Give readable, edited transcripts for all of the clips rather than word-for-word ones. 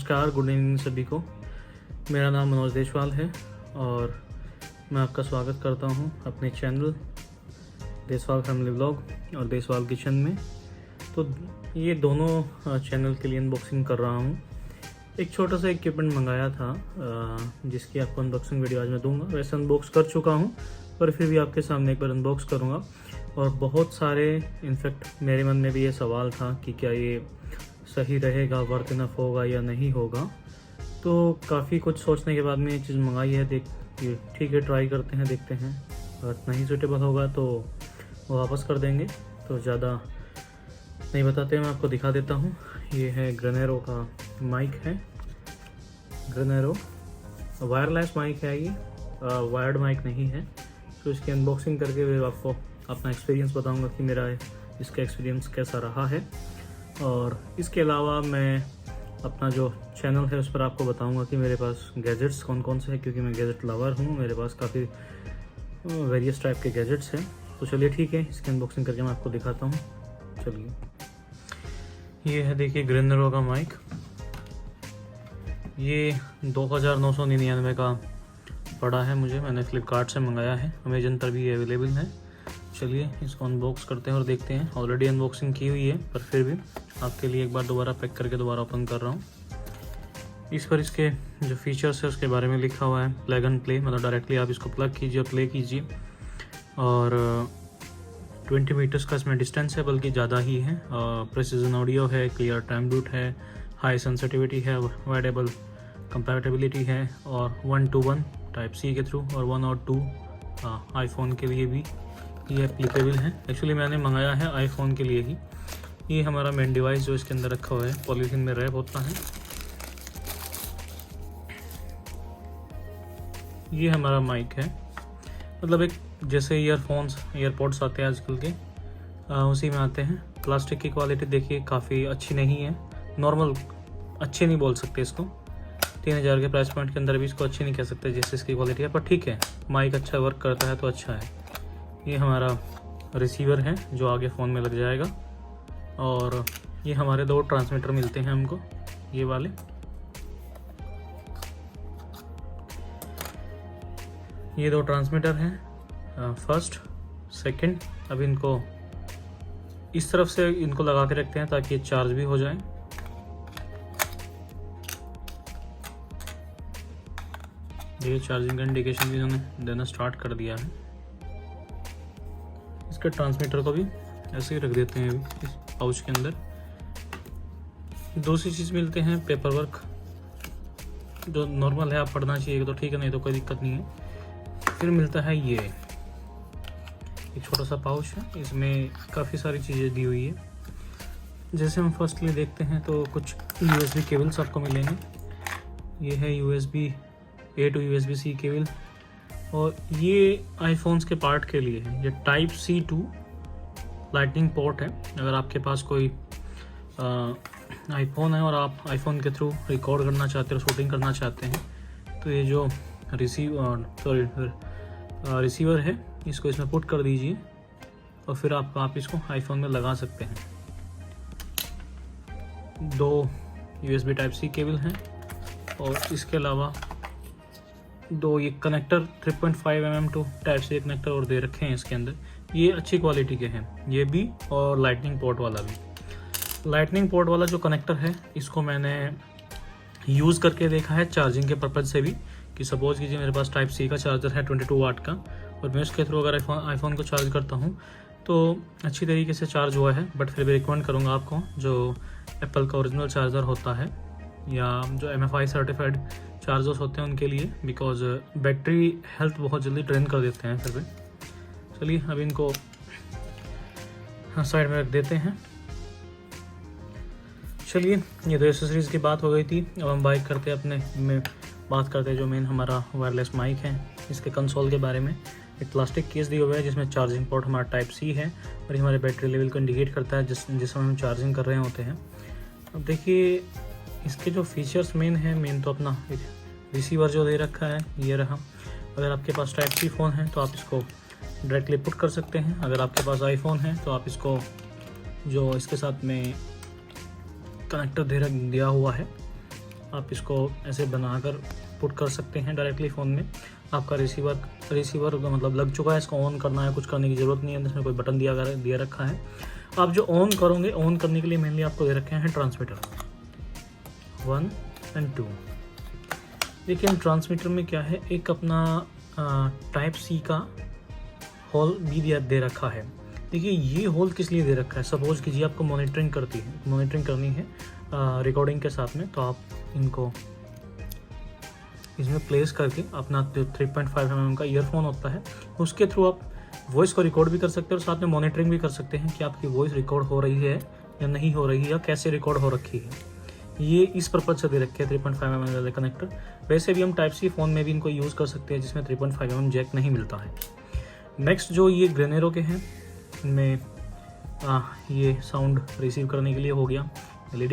नमस्कार, good evening सभी को। मेरा नाम मनोज देशवाल है और मैं आपका स्वागत करता हूं अपने चैनल देशवाल फैमिली व्लॉग और देशवाल किचन में। तो ये दोनों चैनल के लिए अनबॉक्सिंग कर रहा हूं। एक छोटा सा इक्विपमेंट मंगाया था जिसकी आपको अनबॉक्सिंग वीडियो आज मैं दूंगा। वैसे अनबॉक्स कर चुका हूं पर फिर भी आपके सामने एक बार अनबॉक्स करूंगा। और बहुत सारे इनफैक्ट मेरे मन में भी ये सवाल था कि क्या ये सही रहेगा, वर्थ इनफ होगा या नहीं होगा। तो काफ़ी कुछ सोचने के बाद में ये चीज़ मंगाई है। ठीक है, ट्राई करते हैं, देखते हैं। अगर नहीं सूटेबल होगा तो वो वापस कर देंगे। तो ज़्यादा नहीं बताते, मैं आपको दिखा देता हूँ। ये है ग्रेनेरो का माइक है। ग्रेनेरो वायरलेस माइक है, ये वायर्ड माइक नहीं है। तो इसकी अनबॉक्सिंग करके मैं आपको अपना एक्सपीरियंस बताऊंगा कि मेरा इसका एक्सपीरियंस कैसा रहा है। और इसके अलावा मैं अपना जो चैनल है उस पर आपको बताऊंगा कि मेरे पास गैजेट्स कौन कौन से हैं, क्योंकि मैं गैजेट लवर हूँ। मेरे पास काफ़ी वेरियस टाइप के गैजेट्स हैं। तो चलिए ठीक है, इसकी अनबॉक्सिंग करके मैं आपको दिखाता हूँ। चलिए, ये है देखिए ग्रेनेरो का माइक। ये 2999 का पड़ा है मुझे। मैंने फ्लिपकार्ट से मंगाया है, अमेजन पर भी अवेलेबल है। चलिए इसको अनबॉक्स करते हैं और देखते हैं। ऑलरेडी अनबॉक्सिंग की हुई है पर फिर भी आपके लिए एक बार दोबारा पैक करके दोबारा ओपन कर रहा हूँ। इस पर इसके जो फीचर्स है उसके बारे में लिखा हुआ है। प्लग एंड प्ले, मतलब डायरेक्टली आप इसको प्लग कीजिए और प्ले कीजिए। और 20 मीटर्स का इसमें डिस्टेंस है, बल्कि ज़्यादा ही है। प्रिसीजन ऑडियो है, क्लियर टाइम ब्लूट है, हाई सेंसिटिविटी है, वाइडेबल कंपैटिबिलिटी है, और 1 to 1 टाइप सी के थ्रू, और 1 और 2 आईफोन के लिए भी ये एप्लीकेबल है। एक्चुअली मैंने मंगाया है आईफोन के लिए ही। ये हमारा मेन डिवाइस जो इसके अंदर रखा हुआ है पॉलीथीन में रैप होता है। ये हमारा माइक है, मतलब एक जैसे ईयरपोड्स आते हैं आजकल के, उसी में आते हैं। प्लास्टिक की क्वालिटी देखिए काफ़ी अच्छी नहीं है। नॉर्मल अच्छे नहीं बोल सकते इसको। 3000 के प्राइस पॉइंट के अंदर भी इसको अच्छी नहीं कह सकते जैसे इसकी क्वालिटी है, पर ठीक है, माइक अच्छा वर्क करता है तो अच्छा है। ये हमारा रिसीवर है जो आगे फ़ोन में लग जाएगा। और ये हमारे 2 ट्रांसमीटर मिलते हैं हमको, ये वाले। ये 2 ट्रांसमीटर हैं, फर्स्ट सेकंड। अब इनको इस तरफ से इनको लगा के रखते हैं ताकि ये चार्ज भी हो जाए। ये चार्जिंग का इंडिकेशन भी इन्होंने देना स्टार्ट कर दिया है। इसके ट्रांसमीटर को भी ऐसे ही रख देते हैं अभी इस पाउच के अंदर। दूसरी चीज़ मिलते हैं पेपर वर्क, जो नॉर्मल है, आप पढ़ना चाहिए तो ठीक है, नहीं तो कोई दिक्कत नहीं है। फिर मिलता है ये एक छोटा सा पाउच है, इसमें काफ़ी सारी चीज़ें दी हुई है। जैसे हम फर्स्टली देखते हैं तो कुछ USB केबल्स आपको मिलेंगे। ये है USB A to USB C cable, और ये आईफोन्स के पार्ट के लिए है। ये type C to lightning port है। अगर आपके पास कोई आईफोन है और आप आईफोन के थ्रू रिकॉर्ड करना चाहते हो, शूटिंग करना चाहते हैं, तो ये जो रिसीवर है इसको इसमें पुट कर दीजिए और फिर आप इसको आईफोन में लगा सकते हैं। 2 USB टाइप C केबल हैं, और इसके अलावा 2 ये connector 3.5 mm to type C connector और दे रखे हैं इसके अंदर। ये अच्छी क्वालिटी के हैं, ये भी, और लाइटनिंग पोर्ट वाला भी। लाइटनिंग पोर्ट वाला जो कनेक्टर है इसको मैंने यूज़ करके देखा है चार्जिंग के पर्पज़ से भी, कि सपोज़ कीजिए मेरे पास टाइप C का चार्जर है 22 वाट का, और मैं उसके थ्रू अगर आईफोन को चार्ज करता हूँ तो अच्छी तरीके से चार्ज हुआ है। बट फिर भी रिकमेंड करूँगा आपको जो एप्पल का ओरिजिनल चार्जर होता है या जो MFI सर्टिफाइड चार्जर्स होते हैं उनके लिए, बिकॉज बैटरी हेल्थ बहुत जल्दी ड्रेन कर देते हैं फिर भी। चलिए अब इनको साइड में रख देते हैं। चलिए, ये 2 एक्सेसरीज़ की बात हो गई थी। अब हम बात करते हैं जो मेन हमारा वायरलेस माइक है, इसके कंसोल के बारे में। एक प्लास्टिक केस दिया हुआ है जिसमें चार्जिंग पोर्ट हमारा टाइप C है, और ये हमारे बैटरी लेवल को इंडिकेट करता है जिस समय हम चार्जिंग कर रहे होते हैं। अब देखिए इसके जो फीचर्स मेन तो अपना रिसीवर जो दे रखा है ये रहा। अगर आपके पास टाइप C फ़ोन है तो आप इसको डायरेक्टली पुट कर सकते हैं। अगर आपके पास आईफोन है तो आप इसको जो इसके साथ में कनेक्टर दिया हुआ है आप इसको ऐसे बनाकर पुट कर सकते हैं डायरेक्टली फ़ोन में। आपका रिसीवर मतलब लग चुका है, इसको ऑन करना है, कुछ करने की ज़रूरत नहीं है, इसमें कोई बटन दिया रखा है। आप जो ऑन करोगे, ऑन करने के लिए मेनली आपको दे रखे हैं ट्रांसमीटर 1 और 2। देखिए ट्रांसमीटर में क्या है, एक अपना टाइप सी का होल भी दे रखा है। देखिए ये होल किस लिए दे रखा है, सपोज़ कीजिए आपको मॉनिटरिंग करनी है रिकॉर्डिंग के साथ में, तो आप इनको इसमें प्लेस करके अपना 3.5 mm का ईयरफोन होता है, उसके थ्रू आप वॉइस को रिकॉर्ड भी कर सकते हैं और साथ में मॉनिटरिंग भी कर सकते हैं कि आपकी वॉइस रिकॉर्ड हो रही है या नहीं हो रही है, या कैसे रिकॉर्ड हो रखी है। ये इस पर्पज़ से दे रखे हैं 3.5 mm वाले कनेक्टर। वैसे भी हम टाइप सी फ़ोन में भी इनको यूज़ कर सकते हैं जिसमें 3.5 mm जैक नहीं मिलता है। नेक्स्ट जो ये ग्रेनेरो के हैं, इनमें ये साउंड रिसीव करने के लिए हो गया, LED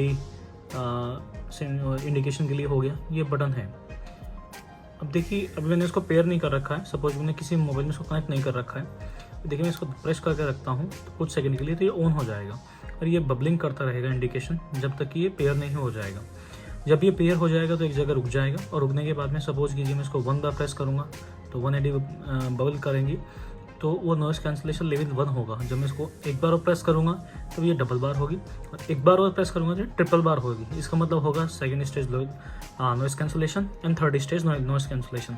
इंडिकेशन के लिए हो गया, ये बटन है। अब देखिए अभी मैंने इसको पेयर नहीं कर रखा है, सपोज मैंने किसी मोबाइल में इसको कनेक्ट नहीं कर रखा है। देखिए मैं इसको प्रेस करके रखता हूँ तो कुछ सेकंड के लिए तो ये ऑन हो जाएगा और ये बबलिंग करता रहेगा इंडिकेशन जब तक कि ये पेयर नहीं हो जाएगा। जब ये पेयर हो जाएगा तो एक जगह रुक जाएगा और रुकने के बाद में सपोज कीजिए मैं इसको 1 बार प्रेस करूँगा तो 180 बबल करेंगी, तो वो नॉइस कैंसलेशन लेवल 1 होगा। जब मैं इसको एक बार और प्रेस करूँगा तो ये डबल बार होगी, और एक बार और प्रेस करूँगा तो ट्रिपल बार होगी। इसका मतलब होगा second stage noise cancellation and third stage noise cancellation.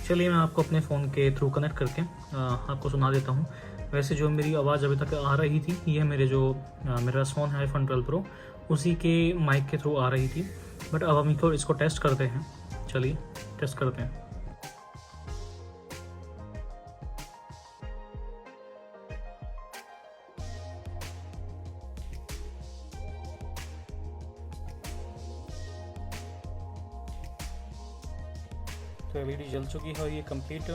चलिए मैं आपको अपने फ़ोन के थ्रू कनेक्ट करके आपको सुना देता हूँ। वैसे जो मेरी आवाज़ अभी तक आ रही थी, ये मेरा फ़ोन है iPhone 12 Pro, उसी के माइक के थ्रू आ रही थी। बट अब हम इसको टेस्ट करते हैं। चलिए टेस्ट करते हैं। तो LED जल चुकी है और ये कंप्लीट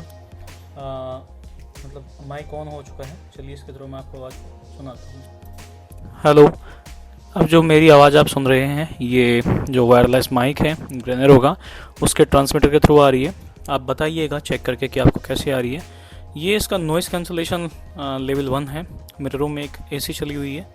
मतलब माइक ऑन हो चुका है। चलिए इसके थ्रू मैं आपको आवाज़ सुनाता हूँ। हेलो, अब जो मेरी आवाज़ आप सुन रहे हैं ये जो वायरलेस माइक है ग्रेनेरो का, उसके ट्रांसमीटर के थ्रू आ रही है। आप बताइएगा चेक करके कि आपको कैसे आ रही है। ये इसका नॉइस कैंसलेशन लेवल 1 है। मेरे रूम में एक AC चली हुई है,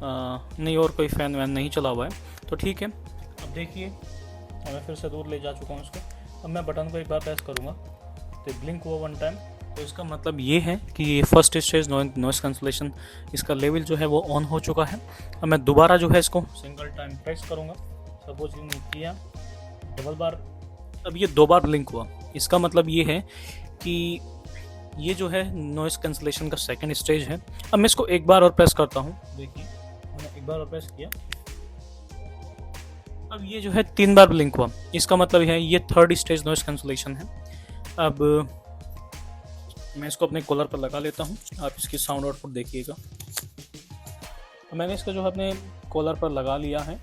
नहीं और कोई फ़ैन वैन नहीं चला हुआ है, तो ठीक है। अब देखिए मैं फिर से दूर ले जा चुका हूँ इसको। अब मैं बटन को एक बार प्रेस करूँगा तो ब्लिंक हुआ 1 टाइम, तो इसका मतलब ये है कि ये फर्स्ट स्टेज नॉइस कैंसलेशन इसका लेवल जो है वो ऑन हो चुका है। अब मैं दोबारा जो है इसको सिंगल टाइम प्रेस करूँगा, सपोज किया डबल बार, अब ये 2 बार ब्लिंक हुआ। इसका मतलब ये है कि ये जो है नॉइस कैंसलेशन का सेकंड स्टेज है। अब मैं इसको एक बार और प्रेस करता हूँ। देखिए मैंने एक बार और प्रेस किया, अब ये जो है 3 बार ब्लिंक हुआ। इसका मतलब है ये थर्ड स्टेज नॉइस कैंसलेशन है। अब मैं इसको अपने कॉलर पर लगा लेता हूँ, आप इसकी साउंड आउटपुट देखिएगा। मैंने इसका जो है अपने कॉलर पर लगा लिया है।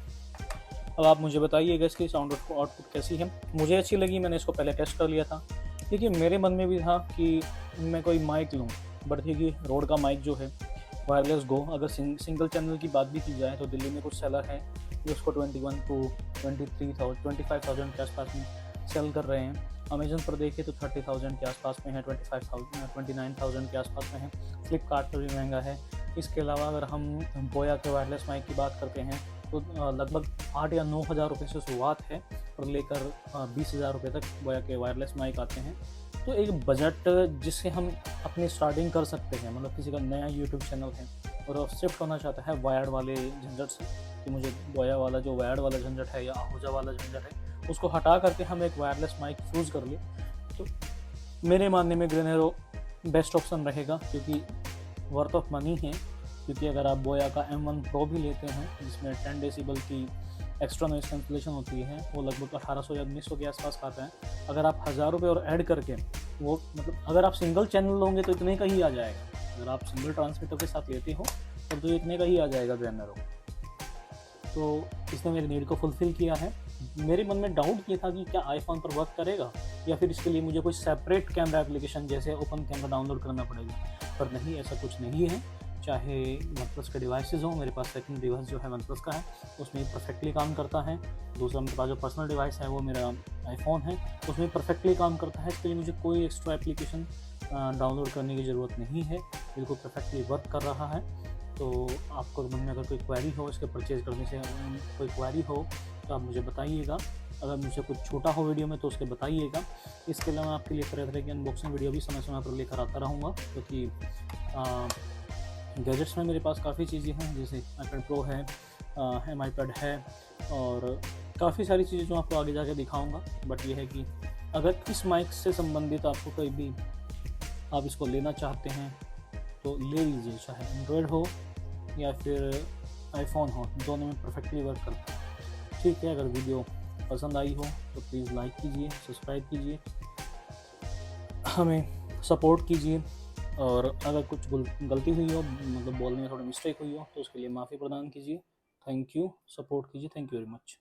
अब आप मुझे बताइएगा इसकी साउंड आउटपुट कैसी है। मुझे अच्छी लगी, मैंने इसको पहले टेस्ट कर लिया था। देखिए मेरे मन में भी था कि मैं कोई माइक लूँ, बट देखिए रोड का माइक जो है वायरलेस गो, अगर सिंगल चैनल की बात भी की जाए तो दिल्ली में कुछ सेलर हैं जो उसको 21 to 25,000 के आसपास में सेल कर रहे हैं। अमेजन पर देखिए तो 30,000 के आसपास में है, 29,000 के आसपास में है। फ्लिपकार्ट पर भी महंगा है। इसके अलावा अगर हम बोया के वायरलेस माइक की बात करते हैं तो लगभग 8 या 9 हज़ार रुपये से शुरुआत है और लेकर 20,000 रुपये तक बोया के वायरलेस माइक आते हैं। तो एक बजट जिससे हम अपनी स्टार्टिंग कर सकते हैं, मतलब किसी का नया यूट्यूब चैनल है और शिफ्ट होना चाहता है वायर्ड वाले झंझट से, कि मुझे बोया वाला जो वायर्ड वाला झंझट है या आहूजा वाला झंझट है उसको हटा करके हम एक वायरलेस माइक चूज़ कर ले, तो मेरे मानने में ग्रेनेरो बेस्ट ऑप्शन रहेगा, क्योंकि वर्थ ऑफ मनी है। क्योंकि अगर आप बोया का M1 Pro भी लेते हैं जिसमें 10 डेसिबल की एक्स्ट्रा नॉइस कैंसलेशन होती है, वो लगभग 1800 या 1900 के आसपास आता है। अगर आप 1000 रुपये और ऐड करके वो मतलब अगर आप सिंगल चैनल लोगे तो इतने का ही आ जाएगा। अगर आप सिंगल ट्रांसमीटर के साथ लेते हो तब तो इतने का ही आ जाएगा ग्रेनेरो। तो इसने मेरी नीड को फुलफ़िल किया है। मेरे मन में डाउट ये था कि क्या आईफोन पर वर्क करेगा या फिर इसके लिए मुझे कोई सेपरेट कैमरा एप्लीकेशन जैसे ओपन कैमरा डाउनलोड करना पड़ेगा, पर नहीं, ऐसा कुछ नहीं है। चाहे OnePlus के डिवाइसेस हों, मेरे पास सेकंड डिवाइस जो है OnePlus का है, उसमें परफेक्टली काम करता है। दूसरा मेरे पास जो पर्सनल डिवाइस है वो मेरा आईफोन है, उसमें परफेक्टली काम करता है। इसके लिए मुझे कोई एक्स्ट्रा एप्लीकेशन डाउनलोड करने की ज़रूरत नहीं है, बिल्कुल परफेक्टली वर्क कर रहा है। तो आपको मन में अगर कोई क्वेरी हो इसके परचेज़ करने से कोई क्वेरी हो तो आप मुझे बताइएगा। अगर मुझसे कुछ छोटा हो वीडियो में तो उसके बताइएगा। इसके अलावा मैं आपके लिए तरह तरह की अनबॉक्सिंग वीडियो भी समय समय पर लेकर आता रहूँगा, क्योंकि गैजेट्स में मेरे पास काफ़ी चीज़ें हैं, जैसे iPad Pro है, iPad है, और काफ़ी सारी चीज़ें जो आपको आगे जाके दिखाऊंगा। बट ये है कि अगर इस माइक से संबंधित आपको कोई भी आप इसको लेना चाहते हैं तो ले लीजिए, चाहे एंड्रॉयड हो या फिर आईफोन हो, दोनों में परफेक्टली वर्क करता है। ठीक है, अगर वीडियो पसंद आई हो तो प्लीज़ लाइक कीजिए, सब्सक्राइब कीजिए, हमें सपोर्ट कीजिए, और अगर कुछ गलती हुई हो, मतलब बोलने में थोड़ी मिस्टेक हुई हो, तो उसके लिए माफ़ी प्रदान कीजिए। थैंक यू, सपोर्ट कीजिए। Thank you very much.